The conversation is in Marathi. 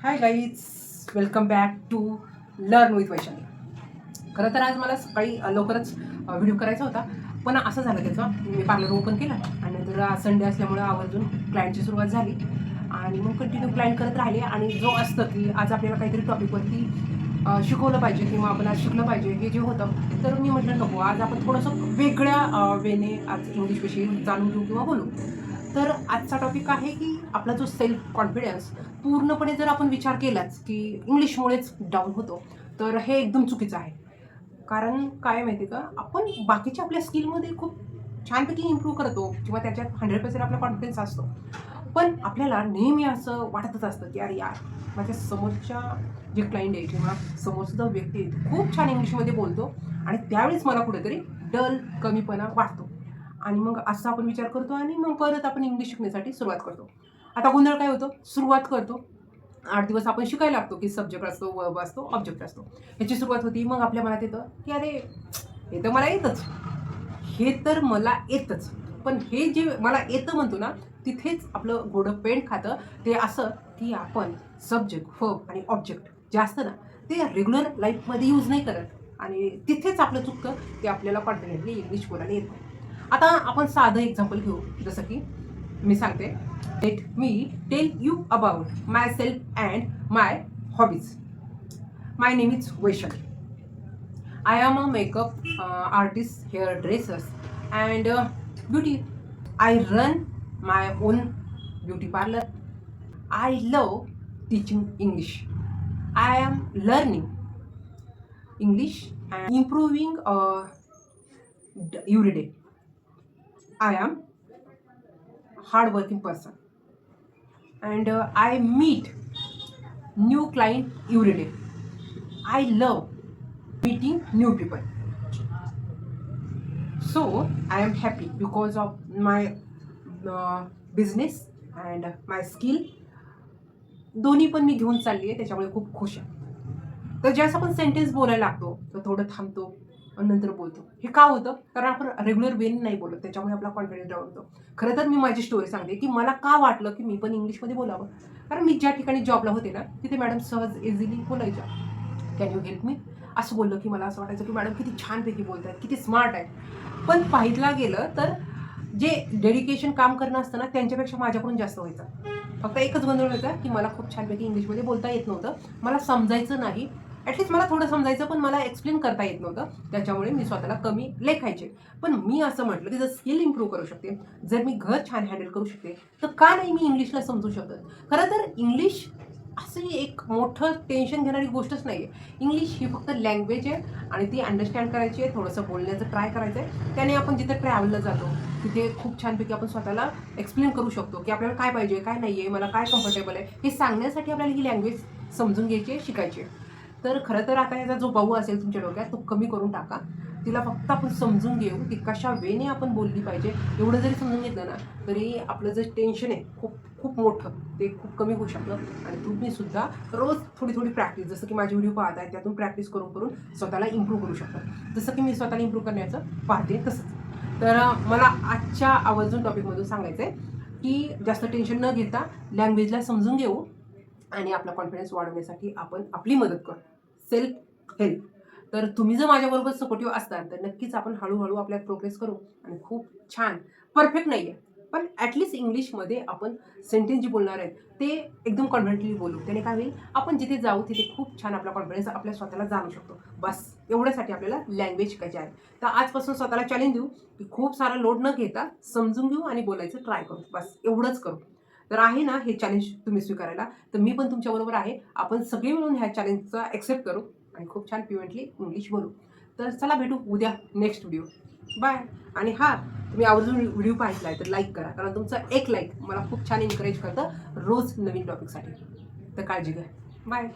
High guys, welcome back to learn with Vaishali. खरं तर आज मला सकाळी लवकरच व्हिडिओ करायचा होता, पण असं झालं त्याचं मी पार्लर ओपन केलं आणि नंतर आज संडे असल्यामुळं आवर्जून क्लायंटची सुरुवात झाली आणि मग कंटिन्यू क्लायंट करत राहिले. आणि जो असतं की आज आपल्याला काहीतरी टॉपिकवरती शिकवलं पाहिजे किंवा आपण आज शिकलं पाहिजे हे जे होतं, तर मी म्हटलं नको, आज आपण थोडंसं वेगळ्या वेने आज इंग्लिशविषयी जाणून घेऊ किंवा बोलू. तर आजचा टॉपिक आहे की आपला जो सेल्फ कॉन्फिडन्स पूर्णपणे जर आपण विचार केलाच की इंग्लिशमुळेच डाऊन होतो, तर हे एकदम चुकीचं आहे. कारण काय माहिती का, आपण बाकीच्या आपल्या स्किलमध्ये खूप छानपैकी इम्प्रूव्ह करतो किंवा त्याच्यात 100% आपला कॉन्फिडन्स असतो. पण आपल्याला नेहमी असं वाटतच असतं की अरे यार, माझ्या समोरच्या जे क्लायंट आहे किंवा समोरचा जो व्यक्ती आहे खूप छान इंग्लिशमध्ये बोलतो आणि त्यावेळेस मला कुठेतरी डल कमीपणा वाटतो. आणि मग असा आपण विचार करतो आणि मग परत आपण इंग्लिश शिकण्यासाठी सुरुवात करतो. आता गोंधळ काय होतो, सुरुवात करतो 8 दिवस आपण शिकायला लागतो की सब्जेक्ट असतो, वर्ब असतो, ऑब्जेक्ट असतो. ह्याची सुरुवात होती. मग आपल्या मनात येतं की अरे, हे तर मला येतच, हे तर मला येतच. पण हे जे मला येतं म्हणतो ना, तिथेच आपलं घोडं पेंड खातं. ते असं की आपण सब्जेक्ट, वर्ब आणि ऑब्जेक्ट जे असतं ना, ते रेग्युलर लाईफमध्ये यूज नाही करत आणि तिथेच आपलं चुकतं, ते आपल्याला कॉन्फिडेंटली इंग्लिश बोलायला येत नाही. आता आपण साधं एक्झाम्पल घेऊ, जसं की मी सांगते, let me tell you about my self and my hobbies. My name is Vaishali. I am a makeup artist, hairdressers, and beauty. I run my own beauty parlor. I love teaching English. I am learning English and improving every day. I am hardworking person, and I meet new client every day. I love meeting new people. So I am happy because of my business and my skill. दोन्ही पण मी घेऊन चालली आहे, त्याच्यामुळे खूप खुश आहे. तर ज्यावेळेस आपण सेंटेन्स बोलायला लागतो तर थोडं थांबतो आणि नंतर बोलतो. हे का होतं? कारण आपण रेग्युलर वेने नाही बोलत, त्याच्यामुळे आपला कॉन्फिडन्स डाऊन होतो. खरं तर मी माझी स्टोरी सांगते की मला का वाटलं की मी पण इंग्लिशमध्ये बोलावं. कारण मी ज्या ठिकाणी जॉबला होते ना, तिथे मॅडम सहज इझिली बोलायच्या, कॅन यू हेल्प मी, असं बोललं की मला असं वाटायचं की मॅडम किती छानपैकी बोलत आहेत, किती स्मार्ट आहे. पण पाहिलं गेलं तर जे डेडिकेशन काम करणं असतं ना, त्यांच्यापेक्षा माझ्याकडून जास्त व्हायचं. फक्त एकच गोंधळ होता की मला खूप छानपैकी इंग्लिशमध्ये बोलता येत नव्हतं, मला समजायचं नाही. ॲटलीस्ट मला थोडं समजायचं, पण मला एक्सप्लेन करता येत नव्हतं. त्याच्यामुळे मी स्वतःला कमी लेखायचे. पण मी असं म्हटलं की जर स्किल इम्प्रूव्ह करू शकते, जर मी घर छान हँडल करू शकते, तर का नाही मी इंग्लिशला समजू शकत. खरं तर इंग्लिश असं एक मोठं टेन्शन घेणारी गोष्टच नाही आहे. इंग्लिश ही फक्त लँग्वेज आहे आणि ती अंडरस्टँड करायची आहे, थोडंसं बोलण्याचं ट्राय करायचं आहे. त्याने आपण जिथे ट्रॅव्हलला जातो तिथे खूप छानपैकी आपण स्वतःला एक्सप्लेन करू शकतो की आपल्याला काय पाहिजे, काय नाही आहे, मला काय कम्फर्टेबल आहे, हे सांगण्यासाठी आपल्याला ही लँग्वेज समजून घ्यायची आहे, शिकायची आहे. तर खरं तर आता ह्याचा जो भाऊ असेल तुमच्या डोक्यात, तो कमी करून टाका. तिला फक्त आपण समजून घेऊ की कशा वेने आपण बोलली पाहिजे. एवढं जरी समजून घेतलं ना, तरी आपलं जे टेन्शन आहे खूप खूप मोठं, ते खूप कमी होऊ शकतं. आणि तुम्ही सुद्धा रोज थोडी थोडी प्रॅक्टिस, जसं की माझे व्हिडिओ पाहत आहे त्यातून प्रॅक्टिस करून करून स्वतःला इम्प्रूव्ह करू शकता. जसं की मी स्वतःला इम्प्रूव्ह करण्याचं पाहते तसंच. तर मला आजच्या आवर्जून टॉपिकमधून सांगायचं आहे की जास्त टेन्शन न घेता लँग्वेजला समजून घेऊ आणि आपला कॉन्फिडन्स वाढवण्यासाठी आपण आपली मदत करू. Self help. तर तुम्ही जर माझ्याबरोबर सपोर्टिव्ह असताल तर नक्कीच आपण हळूहळू आपल्यात प्रोग्रेस करू आणि खूप छान, परफेक्ट नाही आहे पण ॲटलिस्ट इंग्लिशमध्ये आपण सेंटेन्स जे बोलणार आहेत ते एकदम कॉन्फिडेंटली बोलू. त्याने काय होईल, आपण जिथे जाऊ तिथे खूप छान आपला कॉन्फिडन्स आपल्या स्वतःला जाणू शकतो. बस एवढ्यासाठी आपल्याला लँग्वेज शिकायची आहे. तर आजपासून स्वतःला चॅलेंज देऊ की खूप सारा लोड न घेता समजून घेऊ आणि बोलायचं ट्राय करू. बस एवढंच करू. तर आहे ना हे चॅलेंज तुम्ही स्वीकारायला, तर मी पण तुमच्याबरोबर आहे. आपण सगळे मिळून ह्या चॅलेंजचा ॲक्सेप्ट करू आणि खूप छान फ्लुएंटली इंग्लिश बोलू. तर चला भेटू उद्या नेक्स्ट व्हिडिओ. बाय. आणि हां, तुम्ही आवर्जून व्हिडिओ पाहिला आहे तर लाईक करा, कारण तुमचं एक लाईक मला खूप छान एन्करेज करतं रोज नवीन टॉपिकसाठी. तर काळजी घ्या. बाय.